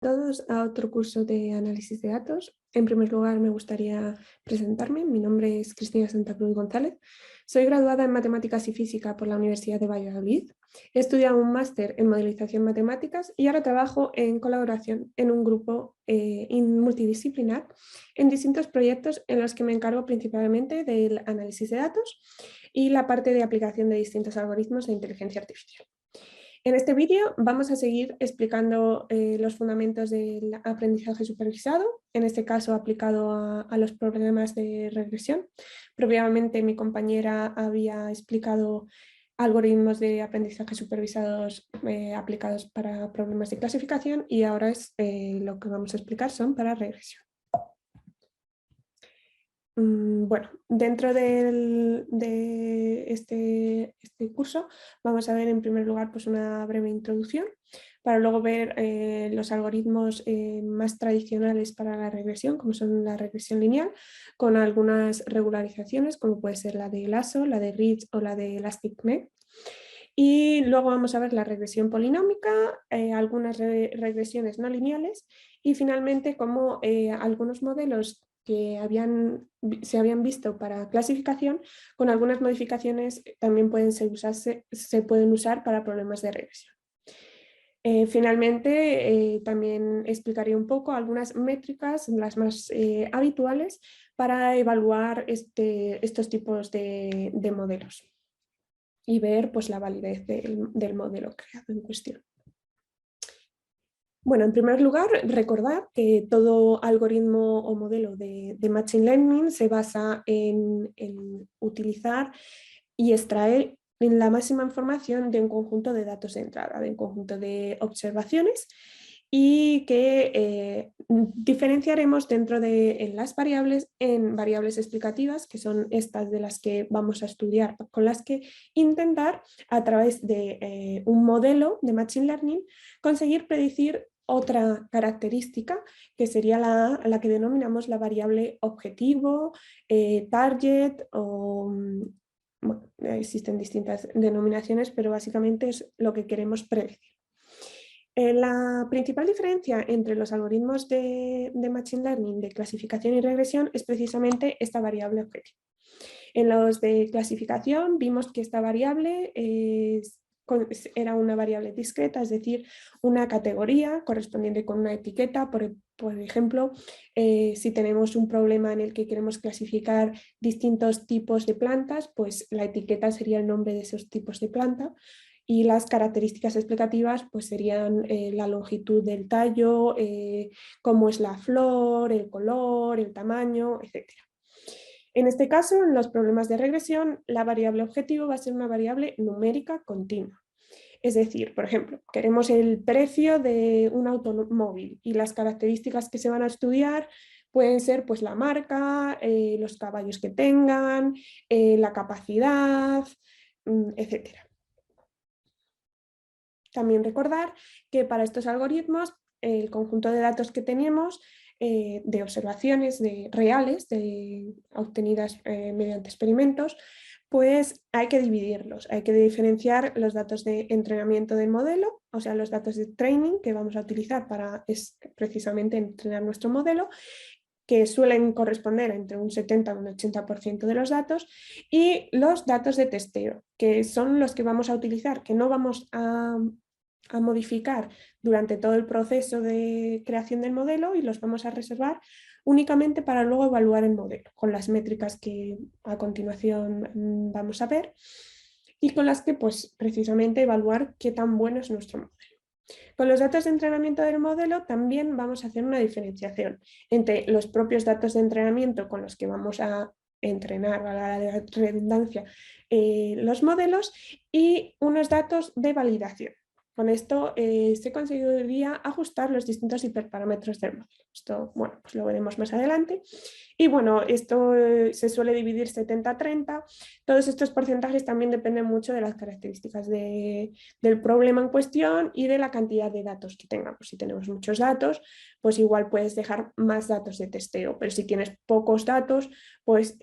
Todos a otro curso de análisis de datos. En primer lugar, me gustaría presentarme. Mi nombre es Cristina Santa Cruz González. Soy graduada en Matemáticas y Física por la Universidad de Valladolid. He estudiado un máster en Modelización Matemáticas y ahora trabajo en colaboración en un grupo multidisciplinar en distintos proyectos en los que me encargo principalmente del análisis de datos y la parte de aplicación de distintos algoritmos de inteligencia artificial. En este vídeo vamos a seguir explicando los fundamentos del aprendizaje supervisado, en este caso aplicado a los problemas de regresión. Previamente mi compañera había explicado algoritmos de aprendizaje supervisados aplicados para problemas de clasificación y ahora lo que vamos a explicar son para regresión. Bueno, dentro de este curso vamos a ver en primer lugar pues una breve introducción para luego ver los algoritmos más tradicionales para la regresión, como son la regresión lineal, con algunas regularizaciones como puede ser la de Lasso, la de Ridge o la de ElasticMech. Y luego vamos a ver la regresión polinómica, algunas regresiones no lineales y finalmente cómo algunos modelos que se habían visto para clasificación, con algunas modificaciones también se pueden usar para problemas de regresión. Finalmente, también explicaré un poco algunas métricas, las más habituales, para evaluar estos tipos de modelos y ver pues, la validez del modelo creado en cuestión. Bueno, en primer lugar, recordar que todo algoritmo o modelo de Machine Learning se basa en utilizar y extraer la máxima información de un conjunto de datos de entrada, de un conjunto de observaciones y que diferenciaremos dentro de las variables en variables explicativas, que son estas de las que vamos a estudiar, con las que intentar a través de un modelo de Machine Learning conseguir predecir otra característica que sería la que denominamos la variable objetivo, target o... Bueno, existen distintas denominaciones, pero básicamente es lo que queremos predecir. La principal diferencia entre los algoritmos de Machine Learning de clasificación y regresión es precisamente esta variable objetivo. En los de clasificación vimos que esta variable era una variable discreta, es decir, una categoría correspondiente con una etiqueta. Por ejemplo, si tenemos un problema en el que queremos clasificar distintos tipos de plantas, pues la etiqueta sería el nombre de esos tipos de planta. Y las características explicativas pues serían la longitud del tallo, cómo es la flor, el color, el tamaño, etc. En este caso, en los problemas de regresión, la variable objetivo va a ser una variable numérica continua. Es decir, por ejemplo, queremos el precio de un automóvil y las características que se van a estudiar pueden ser pues, la marca, los caballos que tengan, la capacidad, etc. También recordar que para estos algoritmos el conjunto de datos que tenemos de observaciones reales obtenidas mediante experimentos, pues hay que dividirlos, hay que diferenciar los datos de entrenamiento del modelo, o sea, los datos de training que vamos a utilizar para precisamente entrenar nuestro modelo, que suelen corresponder entre un 70 y un 80% de los datos, y los datos de testeo, que son los que vamos a utilizar, que no vamos a modificar durante todo el proceso de creación del modelo y los vamos a reservar únicamente para luego evaluar el modelo, con las métricas que a continuación vamos a ver y con las que pues, precisamente evaluar qué tan bueno es nuestro modelo. Con los datos de entrenamiento del modelo también vamos a hacer una diferenciación entre los propios datos de entrenamiento con los que vamos a entrenar, a la redundancia, los modelos y unos datos de validación. Con esto se conseguiría ajustar los distintos hiperparámetros del modelo. Esto, bueno, pues lo veremos más adelante. Y bueno, esto se suele dividir 70-30. Todos estos porcentajes también dependen mucho de las características del problema en cuestión y de la cantidad de datos que tengamos. Si tenemos muchos datos, pues igual puedes dejar más datos de testeo, pero si tienes pocos datos, pues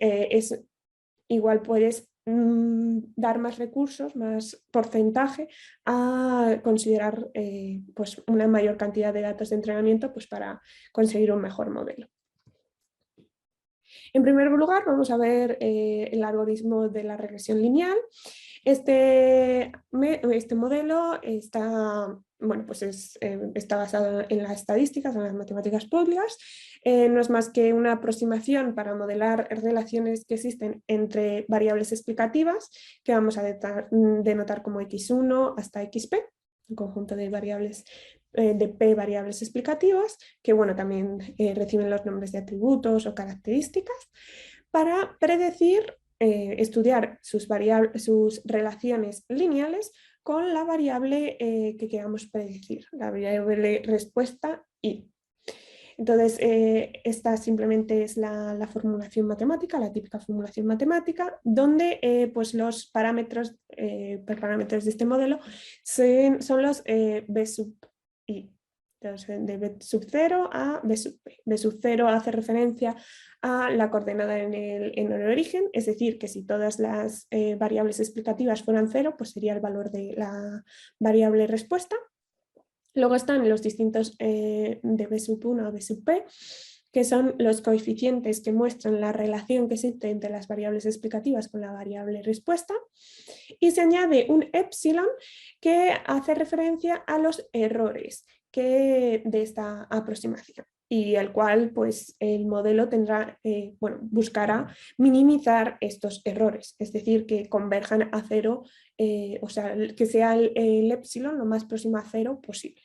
igual puedes dar más recursos, más porcentaje a considerar pues una mayor cantidad de datos de entrenamiento pues para conseguir un mejor modelo. En primer lugar, vamos a ver el algoritmo de la regresión lineal. Este modelo está, bueno, pues está basado en las estadísticas, en las matemáticas públicas. No es más que una aproximación para modelar relaciones que existen entre variables explicativas, que vamos a denotar como x1 hasta xp, un conjunto de variables de P variables explicativas, que bueno, también reciben los nombres de atributos o características, para predecir, estudiar sus relaciones lineales con la variable que queramos predecir, la variable respuesta y. Entonces, esta simplemente es la formulación matemática, la típica formulación matemática, donde pues los parámetros de este modelo son los B sub I. Entonces, de B sub 0 a B sub P. B sub 0 hace referencia a la coordenada en el origen, es decir, que si todas las variables explicativas fueran 0, pues sería el valor de la variable respuesta. Luego están los distintos de B sub 1 a B sub P, que son los coeficientes que muestran la relación que existe entre las variables explicativas con la variable respuesta. Y se añade un epsilon que hace referencia a los errores de esta aproximación, y el cual pues el modelo tendrá, buscará minimizar estos errores, es decir, que converjan a cero, o sea, que sea el epsilon lo más próximo a cero posible.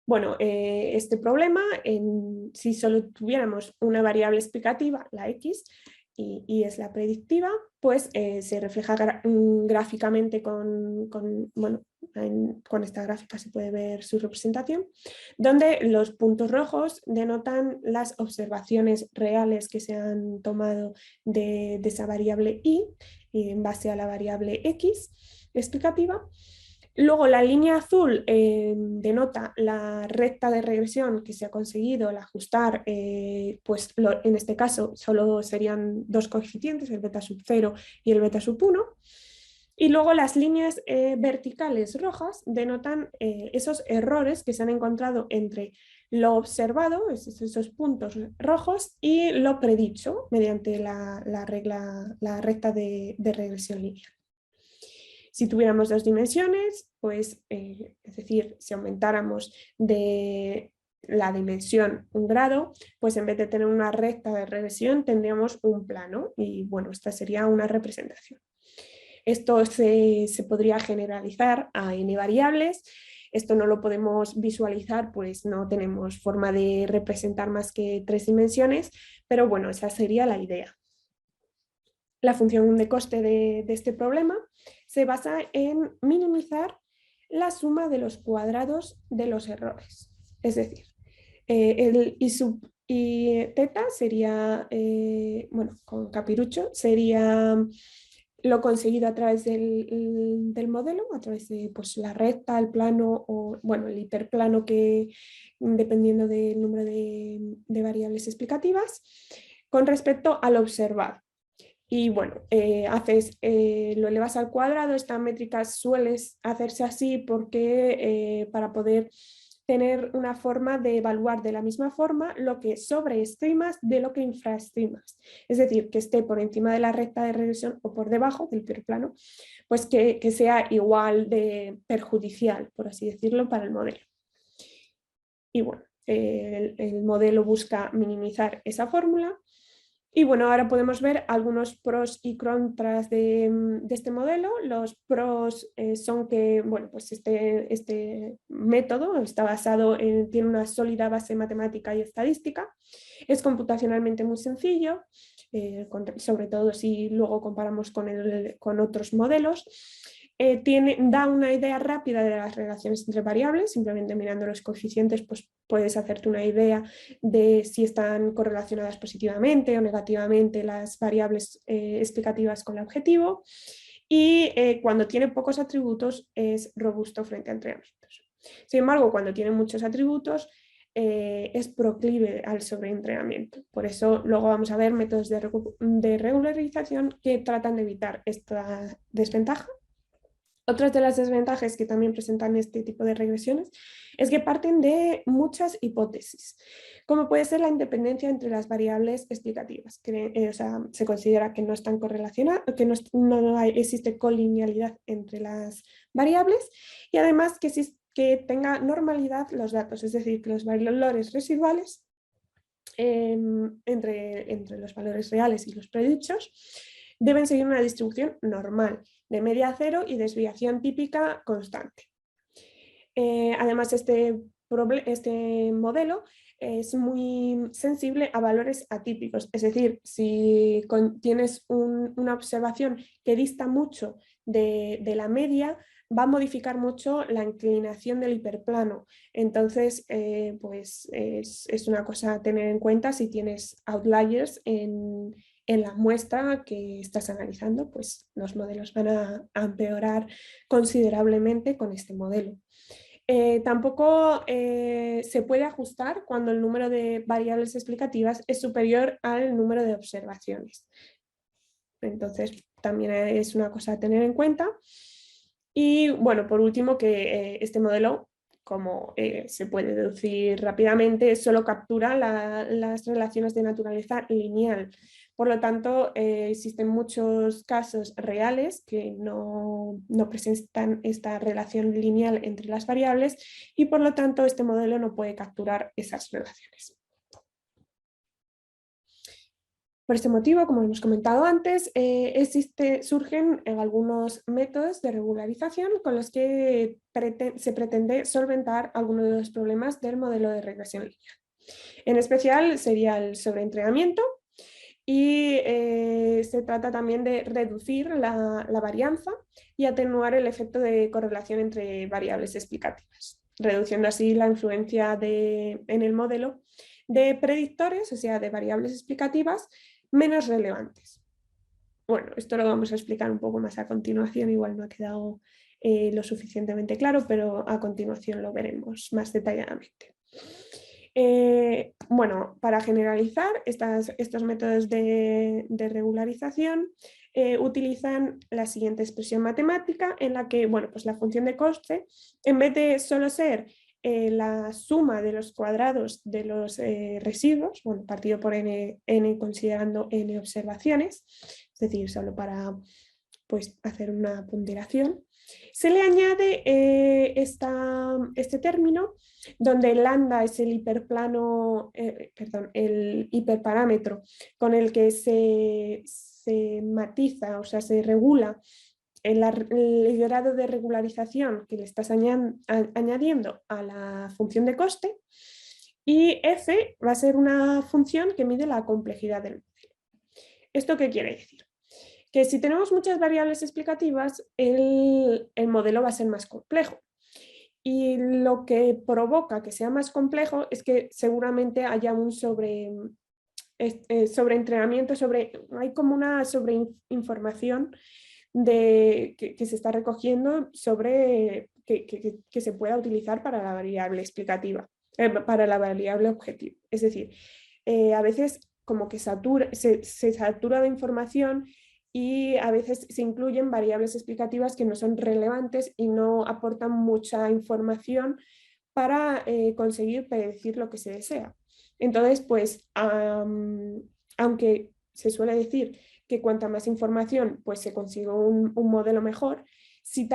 Bueno, este problema, si solo tuviéramos una variable explicativa, la x, y es la predictiva, pues se refleja gráficamente con esta gráfica se puede ver su representación, donde los puntos rojos denotan las observaciones reales que se han tomado de esa variable y en base a la variable x explicativa. Luego la línea azul denota la recta de regresión que se ha conseguido al ajustar, pues en este caso solo serían dos coeficientes, el beta sub 0 y el beta sub 1. Y luego las líneas verticales rojas denotan esos errores que se han encontrado entre lo observado, esos puntos rojos, y lo predicho mediante la recta de regresión lineal. Si tuviéramos dos dimensiones, pues, es decir, si aumentáramos de la dimensión un grado, pues en vez de tener una recta de regresión tendríamos un plano, y bueno, esta sería una representación. Esto se podría generalizar a n variables. Esto no lo podemos visualizar, pues no tenemos forma de representar más que 3 dimensiones, pero bueno, esa sería la idea. La función de coste de este problema se basa en minimizar la suma de los cuadrados de los errores. Es decir, el I sub y teta sería, con capirucho, sería lo conseguido a través del modelo, a través de pues, la recta, el plano o el hiperplano, que dependiendo del número de variables explicativas, con respecto al observado. Y bueno, lo elevas al cuadrado. Esta métrica suele hacerse así porque para poder tener una forma de evaluar de la misma forma lo que sobreestimas de lo que infraestimas. Es decir, que esté por encima de la recta de regresión o por debajo del hiperplano, pues que sea igual de perjudicial, por así decirlo, para el modelo. Y bueno, el modelo busca minimizar esa fórmula. Y bueno, ahora podemos ver algunos pros y contras de este modelo. Los pros son que pues este método está basado tiene una sólida base matemática y estadística, es computacionalmente muy sencillo, sobre todo si luego comparamos con otros modelos. Da una idea rápida de las relaciones entre variables. Simplemente mirando los coeficientes pues puedes hacerte una idea de si están correlacionadas positivamente o negativamente las variables explicativas con el objetivo, y cuando tiene pocos atributos es robusto frente a entrenamientos. Sin embargo, cuando tiene muchos atributos es proclive al sobreentrenamiento. Por eso luego vamos a ver métodos de regularización que tratan de evitar esta desventaja. Otras de las desventajas que también presentan este tipo de regresiones es que parten de muchas hipótesis, como puede ser la independencia entre las variables explicativas, que o sea, se considera que no están correlacionadas, que existe colinealidad entre las variables y además que tenga normalidad los datos, es decir, que los valores residuales entre los valores reales y los predichos deben seguir una distribución normal de media cero y desviación típica constante. Además, este modelo es muy sensible a valores atípicos, es decir, si tienes una observación que dista mucho de la media, va a modificar mucho la inclinación del hiperplano. Entonces, pues es una cosa a tener en cuenta si tienes outliers en la muestra que estás analizando, pues los modelos van a empeorar considerablemente con este modelo. Tampoco se puede ajustar cuando el número de variables explicativas es superior al número de observaciones. Entonces, también es una cosa a tener en cuenta. Y bueno, por último, que este modelo, como se puede deducir rápidamente, solo captura las relaciones de naturaleza lineal. Por lo tanto, existen muchos casos reales que no presentan esta relación lineal entre las variables y por lo tanto este modelo no puede capturar esas relaciones. Por este motivo, como hemos comentado antes, surgen algunos métodos de regularización con los que se pretende solventar algunos de los problemas del modelo de regresión lineal. En especial sería el sobreentrenamiento y se trata también de reducir la varianza y atenuar el efecto de correlación entre variables explicativas, reduciendo así la influencia en el modelo de predictores, o sea, de variables explicativas, menos relevantes. Bueno, esto lo vamos a explicar un poco más a continuación, igual no ha quedado lo suficientemente claro, pero a continuación lo veremos más detalladamente. Bueno, para generalizar, estos métodos de regularización utilizan la siguiente expresión matemática en la que, bueno, pues la función de coste, en vez de solo ser la suma de los cuadrados de los residuos, bueno, partido por n considerando n observaciones, es decir, solo para pues, hacer una ponderación, se le añade este término donde el lambda es el hiperplano, el hiperparámetro con el que se matiza, o sea, se regula el grado de regularización que le estás añadiendo a la función de coste, y f va a ser una función que mide la complejidad del modelo. ¿Esto qué quiere decir? Que si tenemos muchas variables explicativas, el modelo va a ser más complejo. Y lo que provoca que sea más complejo es que seguramente haya un sobreentrenamiento, hay como una sobreinformación que se está recogiendo sobre que se pueda utilizar para la variable explicativa, para la variable objetivo. Es decir, a veces como que se satura de información y a veces se incluyen variables explicativas que no son relevantes y no aportan mucha información para conseguir predecir lo que se desea. Entonces, pues, aunque se suele decir que cuanta más información, pues se consigue un modelo mejor, si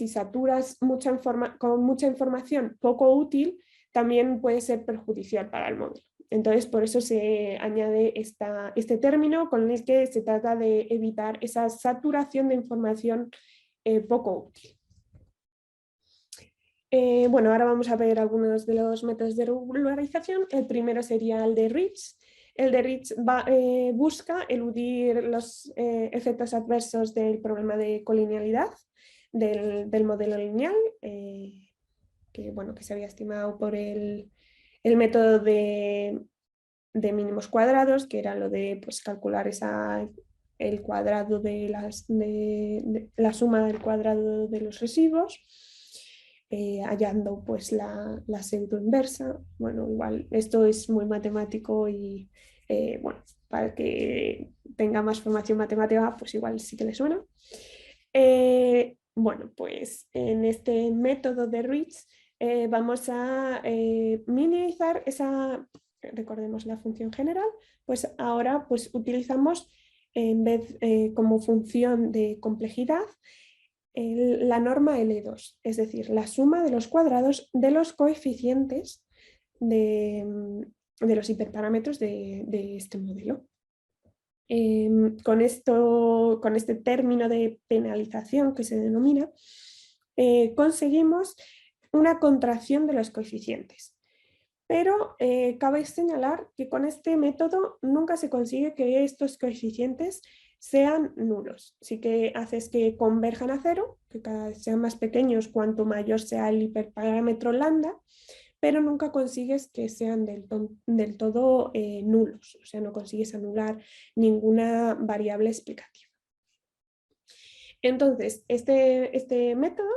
saturas con mucha información poco útil, también puede ser perjudicial para el modelo. Entonces, por eso se añade este término con el que se trata de evitar esa saturación de información poco útil. Bueno, ahora vamos a ver algunos de los métodos de regularización. El primero sería el de Ritz. El de Ritz busca eludir los efectos adversos del problema de colinealidad del modelo lineal, que se había estimado por el método de mínimos cuadrados, que era lo de pues, calcular el cuadrado de la suma del cuadrado de los residuos. hallando pues la pseudo inversa. Bueno, igual esto es muy matemático y bueno, para que tenga más formación matemática, pues igual sí que le suena. Bueno, pues en este método de Ritz vamos a minimizar esa, recordemos la función general, pues ahora pues utilizamos en vez como función de complejidad la norma L2, es decir, la suma de los cuadrados de los coeficientes de los hiperparámetros de este modelo. Con este término de penalización que se denomina, conseguimos una contracción de los coeficientes. Pero cabe señalar que con este método nunca se consigue que estos coeficientes sean nulos. Sí que haces que converjan a cero, que cada vez sean más pequeños cuanto mayor sea el hiperparámetro lambda, pero nunca consigues que sean del todo nulos, o sea, no consigues anular ninguna variable explicativa. Entonces, este método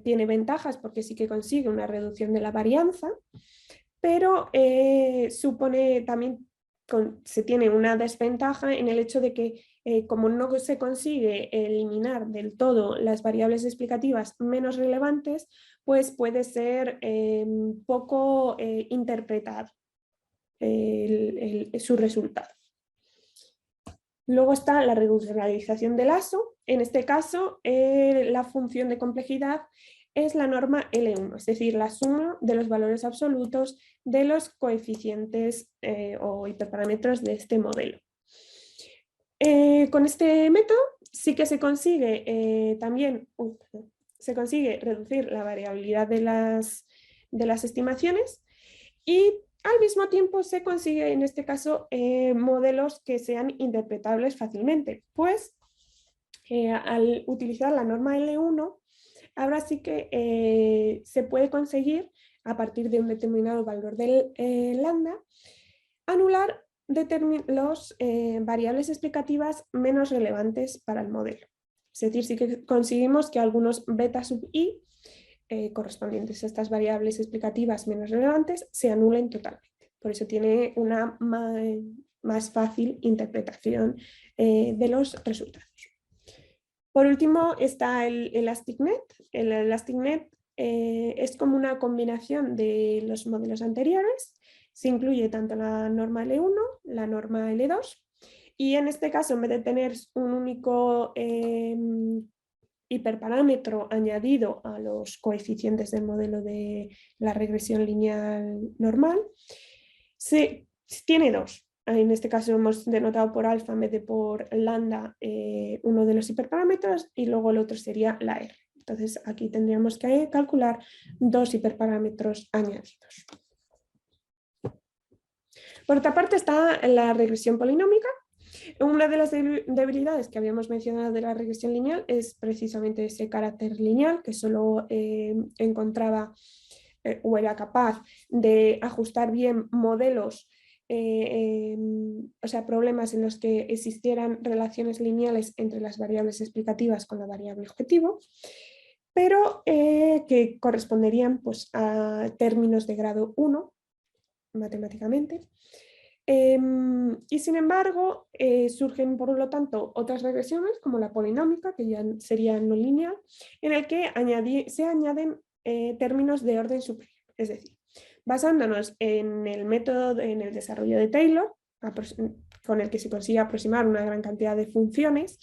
tiene ventajas porque sí que consigue una reducción de la varianza, pero supone también, se tiene una desventaja en el hecho de que como no se consigue eliminar del todo las variables explicativas menos relevantes, pues puede ser poco interpretado su resultado. Luego está la regulaриzación del lazo. En este caso, la función de complejidad es la norma L1, es decir, la suma de los valores absolutos de los coeficientes o hiperparámetros de este modelo. Con este método sí que se consigue también, se consigue reducir la variabilidad de las estimaciones y al mismo tiempo se consigue en este caso modelos que sean interpretables fácilmente, pues al utilizar la norma L1, ahora sí que se puede conseguir a partir de un determinado valor del lambda anular las variables explicativas menos relevantes para el modelo. Es decir, sí que conseguimos que algunos beta sub i correspondientes a estas variables explicativas menos relevantes se anulen totalmente. Por eso tiene una más fácil interpretación de los resultados. Por último está el ElasticNet. El ElasticNet es como una combinación de los modelos anteriores. Se incluye tanto la norma L1, la norma L2, y en este caso, en vez de tener un único hiperparámetro añadido a los coeficientes del modelo de la regresión lineal normal, tiene dos. En este caso hemos denotado por alfa en vez de por lambda uno de los hiperparámetros y luego el otro sería la R. Entonces aquí tendríamos que calcular dos hiperparámetros añadidos. Por otra parte está la regresión polinómica. Una de las debilidades que habíamos mencionado de la regresión lineal es precisamente ese carácter lineal que solo encontraba o era capaz de ajustar bien modelos, o sea, problemas en los que existieran relaciones lineales entre las variables explicativas con la variable objetivo, pero que corresponderían pues, a términos de grado 1 matemáticamente. Y sin embargo, surgen por lo tanto otras regresiones como la polinómica, que ya sería no lineal, en el que se añaden términos de orden superior. Es decir, basándonos en el método, en el desarrollo de Taylor, con el que se consigue aproximar una gran cantidad de funciones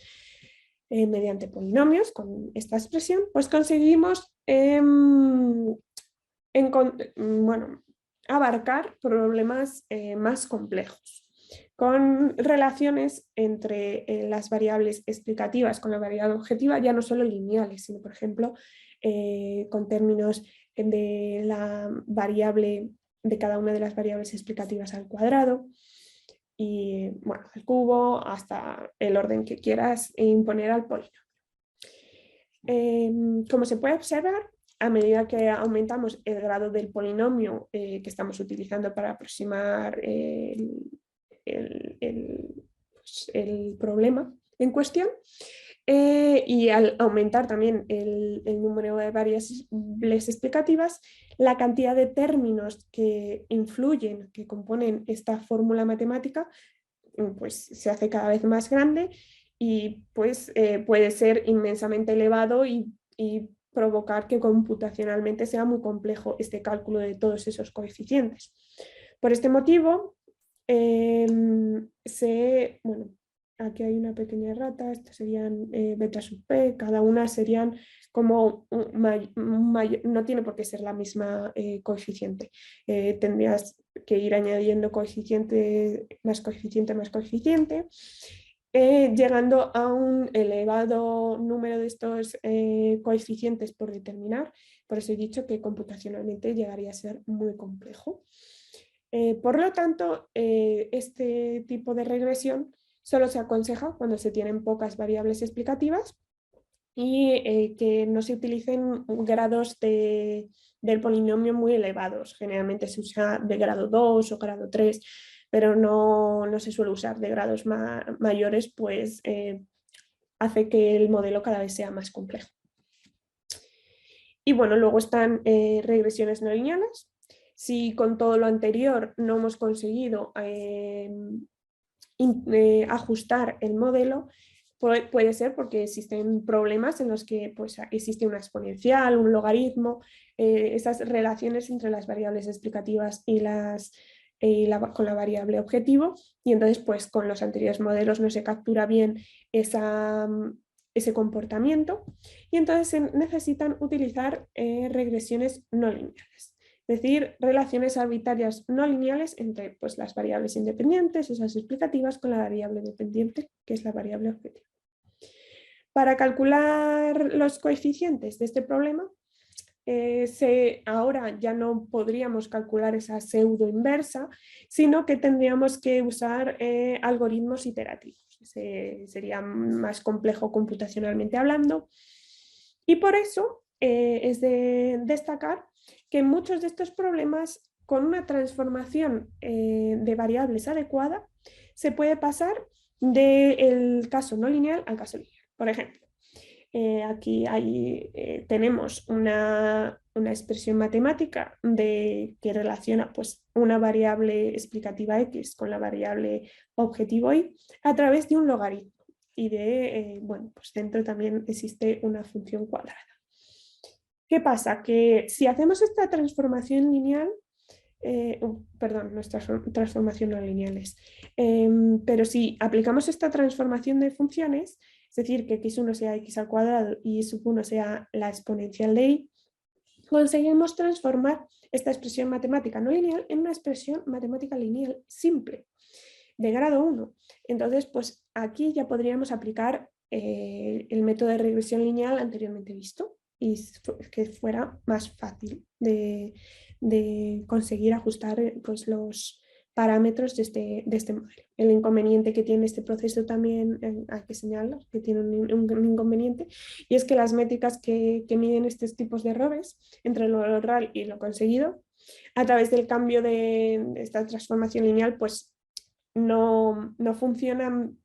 mediante polinomios, con esta expresión, pues conseguimos abarcar problemas más complejos, con relaciones entre las variables explicativas con la variable objetiva, ya no solo lineales, sino por ejemplo con términos de la variable de cada una de las variables explicativas al cuadrado y bueno, al cubo, hasta el orden que quieras imponer al polinomio. Como se puede observar, a medida que aumentamos el grado del polinomio que estamos utilizando para aproximar el problema en cuestión, Y al aumentar también el número de variables explicativas, la cantidad de términos que influyen, que componen esta fórmula matemática, pues se hace cada vez más grande y pues puede ser inmensamente elevado y provocar que computacionalmente sea muy complejo este cálculo de todos esos coeficientes. Por este motivo, bueno, aquí hay una pequeña errata, estas serían beta sub p, cada una serían como no tiene por qué ser la misma coeficiente. Tendrías que ir añadiendo coeficiente más coeficiente más coeficiente, llegando a un elevado número de estos coeficientes por determinar. Por eso he dicho que computacionalmente llegaría a ser muy complejo. Por lo tanto, este tipo de regresión solo se aconseja cuando se tienen pocas variables explicativas y que no se utilicen grados del polinomio muy elevados. Generalmente se usa de grado 2 o grado 3, pero no se suele usar de grados mayores, pues hace que el modelo cada vez sea más complejo. Y bueno, luego están regresiones no lineales. Si con todo lo anterior no hemos conseguido ajustar el modelo, puede ser porque existen problemas en los que pues, existe una exponencial, un logaritmo, esas relaciones entre las variables explicativas y con la variable objetivo, y entonces pues con los anteriores modelos no se captura bien ese comportamiento y entonces se necesitan utilizar regresiones no lineales. Es decir, relaciones arbitrarias no lineales entre pues, las variables independientes, esas explicativas, con la variable dependiente, que es la variable objetivo. Para calcular los coeficientes de este problema, ahora ya no podríamos calcular esa pseudo inversa, sino que tendríamos que usar algoritmos iterativos. Sería más complejo computacionalmente hablando. Y por eso es de destacar que muchos de estos problemas, con una transformación de variables adecuada, se puede pasar del caso no lineal al caso lineal. Por ejemplo, aquí tenemos una expresión matemática que relaciona pues, una variable explicativa x con la variable objetivo y a través de un logaritmo. Y bueno, pues dentro también existe una función cuadrada. ¿Qué pasa? Que si hacemos esta transformación lineal, perdón, no es transformación no lineales, pero si aplicamos esta transformación de funciones, es decir, que x1 sea x al cuadrado y y sub 1 sea la exponencial de y, conseguimos transformar esta expresión matemática no lineal en una expresión matemática lineal simple, de grado 1. Entonces, pues aquí ya podríamos aplicar el método de regresión lineal anteriormente visto y que fuera más fácil de conseguir ajustar pues, los parámetros de este modelo. El inconveniente que tiene este proceso también hay que señalar que tiene un inconveniente, y es que las métricas que miden estos tipos de errores entre lo real y lo conseguido, a través del cambio de esta transformación lineal, pues no funcionan,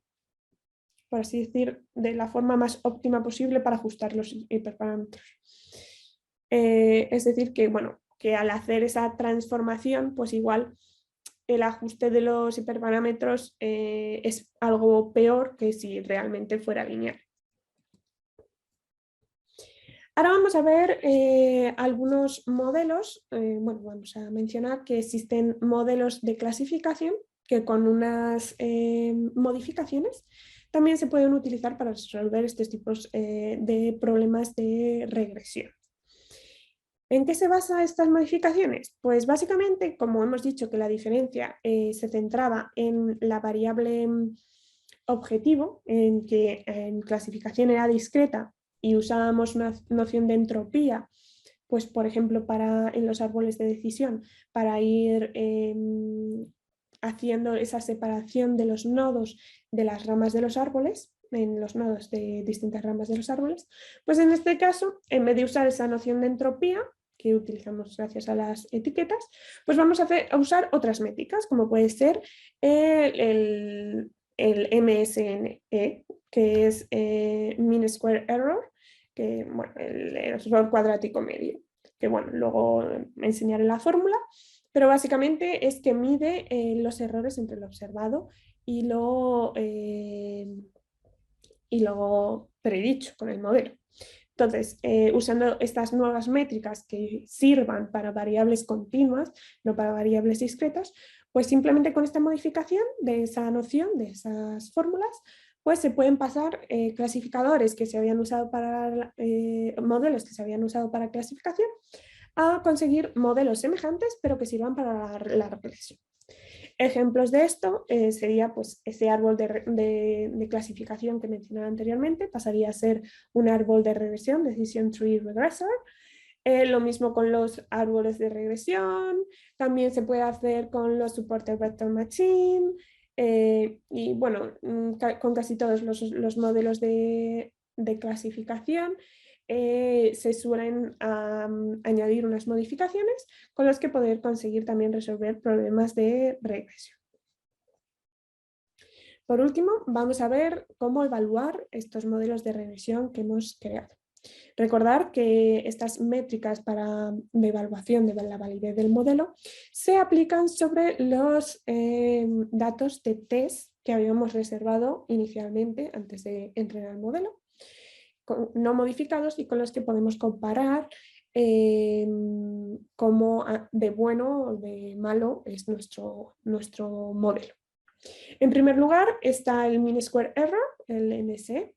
por así decir, de la forma más óptima posible para ajustar los hiperparámetros. Es decir, que, bueno, que al hacer esa transformación, pues igual el ajuste de los hiperparámetros es algo peor que si realmente fuera lineal. Ahora vamos a ver algunos modelos. Bueno, vamos a mencionar que existen modelos de clasificación que con unas modificaciones también se pueden utilizar para resolver estos tipos de problemas de regresión. ¿En qué se basan estas modificaciones? Pues básicamente, como hemos dicho que la diferencia se centraba en la variable objetivo, en que en clasificación era discreta y usábamos una noción de entropía, pues por ejemplo en los árboles de decisión, para ir haciendo esa separación de los nodos de las ramas de los árboles, en los nodos de distintas ramas de los árboles, pues en este caso, en vez de usar esa noción de entropía, que utilizamos gracias a las etiquetas, pues vamos a usar otras métricas, como puede ser el MSNE, que es Mean Square Error, que, bueno, el error cuadrático medio, que bueno, luego me enseñaré la fórmula, pero básicamente es que mide los errores entre lo observado y lo predicho con el modelo. Entonces, usando estas nuevas métricas que sirvan para variables continuas, no para variables discretas, pues simplemente con esta modificación de esa noción, de esas fórmulas, pues se pueden pasar clasificadores que se habían usado para modelos que se habían usado para clasificación a conseguir modelos semejantes pero que sirvan para la regresión. Ejemplos de esto sería pues, ese árbol de clasificación que mencionaba anteriormente, pasaría a ser un árbol de regresión, Decision Tree Regressor. Lo mismo con los árboles de regresión, también se puede hacer con los Supported Vector Machine, y bueno, con casi todos los modelos de clasificación se suelen añadir unas modificaciones con las que poder conseguir también resolver problemas de regresión. Por último, vamos a ver cómo evaluar estos modelos de regresión que hemos creado. Recordar que estas métricas de evaluación de la validez del modelo se aplican sobre los datos de test que habíamos reservado inicialmente antes de entrenar el modelo, no modificados y con los que podemos comparar cómo de bueno o de malo es nuestro modelo. En primer lugar está el Mean Square Error, el MC,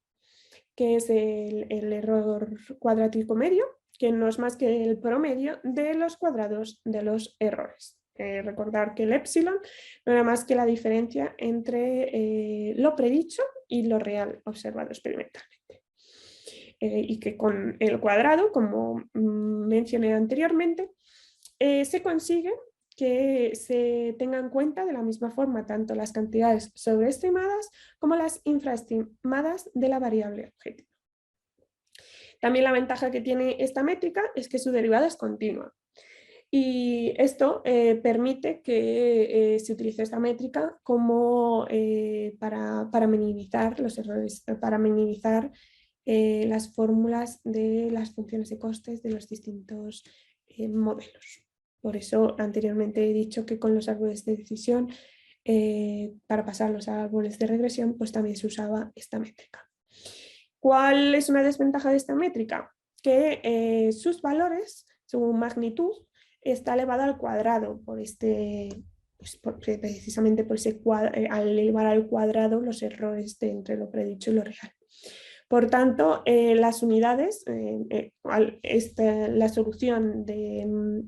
que es el error cuadrático medio, que no es más que el promedio de los cuadrados de los errores. Recordar que el epsilon no era más que la diferencia entre lo predicho y lo real observado experimentalmente. Y que con el cuadrado, como mencioné anteriormente, se consigue que se tengan en cuenta de la misma forma tanto las cantidades sobreestimadas como las infraestimadas de la variable objetivo. También la ventaja que tiene esta métrica es que su derivada es continua. Y esto permite que se utilice esta métrica como para minimizar los errores, para minimizar las fórmulas de las funciones de costes de los distintos modelos. Por eso anteriormente he dicho que con los árboles de decisión, para pasar los árboles de regresión, pues también se usaba esta métrica. ¿Cuál es una desventaja de esta métrica? Que sus valores, su magnitud, está elevada al cuadrado por precisamente por ese al elevar al cuadrado los errores entre lo predicho y lo real. Por tanto, las unidades, la solución de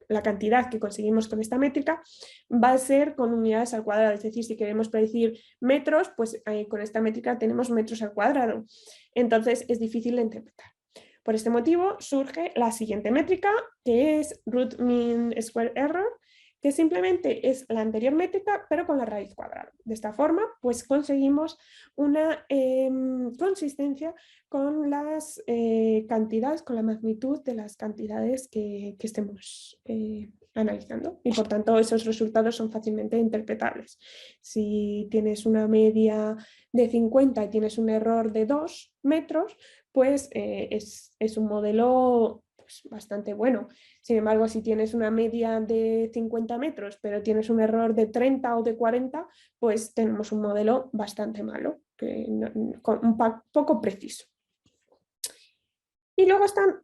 la cantidad que conseguimos con esta métrica va a ser con unidades al cuadrado, es decir, si queremos predecir metros, pues con esta métrica tenemos metros al cuadrado, entonces es difícil de interpretar. Por este motivo surge la siguiente métrica, que es Root Mean Square Error, que simplemente es la anterior métrica, pero con la raíz cuadrada. De esta forma, pues conseguimos una consistencia con las cantidades, con la magnitud de las cantidades que estemos analizando. Y por tanto, esos resultados son fácilmente interpretables. Si tienes una media de 50 y tienes un error de 2 metros, pues es un modelo pues, bastante bueno. Sin embargo, si tienes una media de 50 metros, pero tienes un error de 30 o de 40, pues tenemos un modelo bastante malo, un poco preciso. Y luego están,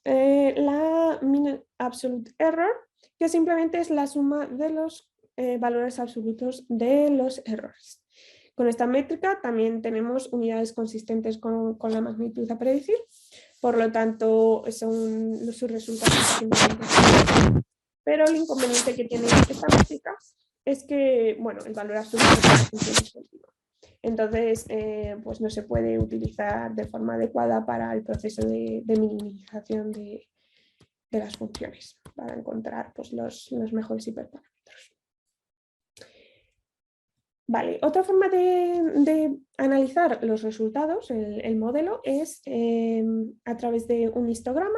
la Mean Absolute Error, que simplemente es la suma de los valores absolutos de los errores. Con esta métrica también tenemos unidades consistentes con la magnitud a predecir, por lo tanto son sus resultados. Pero el inconveniente que tiene esta métrica es que, bueno, el valor absoluto es continuo. Entonces, pues no se puede utilizar de forma adecuada para el proceso de minimización de las funciones, para encontrar pues, los mejores hiperparámetros. Vale, otra forma de analizar los resultados, el modelo, es a través de un histograma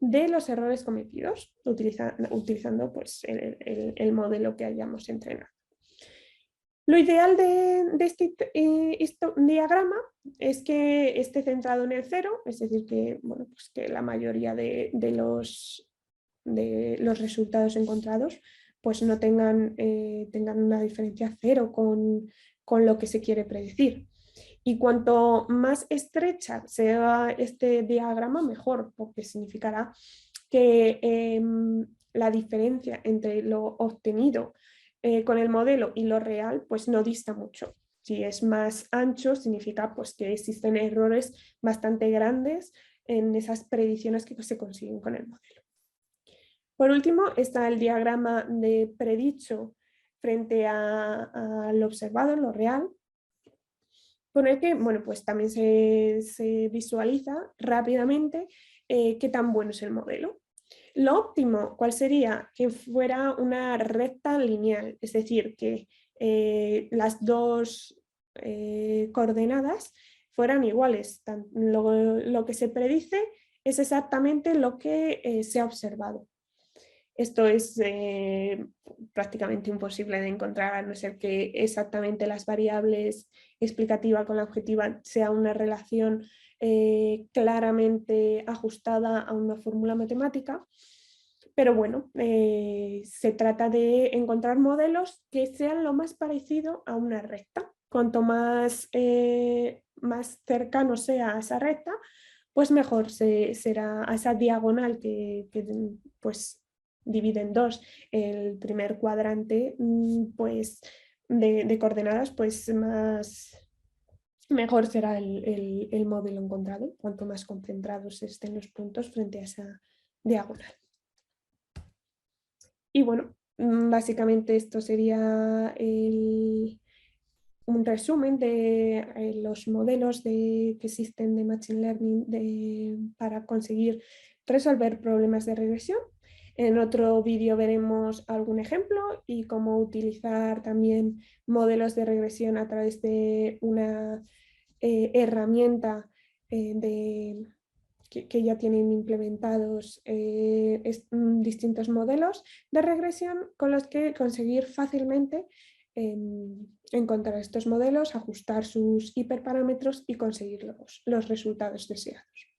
de los errores cometidos, utilizando pues, el modelo que hayamos entrenado. Lo ideal de este diagrama es que esté centrado en el cero, es decir, que, bueno, pues que la mayoría de los resultados encontrados pues no tengan una diferencia cero con lo que se quiere predecir. Y cuanto más estrecha sea este diagrama, mejor, porque significará que la diferencia entre lo obtenido con el modelo y lo real pues no dista mucho. Si es más ancho, significa pues, que existen errores bastante grandes en esas predicciones que se consiguen con el modelo. Por último, está el diagrama de predicho frente al observado, lo real, con el que bueno, pues también se visualiza rápidamente qué tan bueno es el modelo. Lo óptimo, ¿cuál sería? Que fuera una recta lineal, es decir, que las dos coordenadas fueran iguales. Lo que se predice es exactamente lo que se ha observado. Esto es prácticamente imposible de encontrar, a no ser que exactamente las variables explicativa con la objetiva sea una relación claramente ajustada a una fórmula matemática. Pero bueno, se trata de encontrar modelos que sean lo más parecido a una recta. Cuanto más cercano sea a esa recta, pues mejor será a esa diagonal que pues divide en dos el primer cuadrante pues, de coordenadas, pues mejor será el modelo encontrado, cuanto más concentrados estén los puntos frente a esa diagonal. Y bueno, básicamente esto sería un resumen de los modelos que existen de Machine Learning para conseguir resolver problemas de regresión. En otro vídeo veremos algún ejemplo y cómo utilizar también modelos de regresión a través de una herramienta que ya tienen implementados distintos modelos de regresión con los que conseguir fácilmente encontrar estos modelos, ajustar sus hiperparámetros y conseguir los resultados deseados.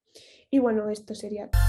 Y bueno, esto sería todo.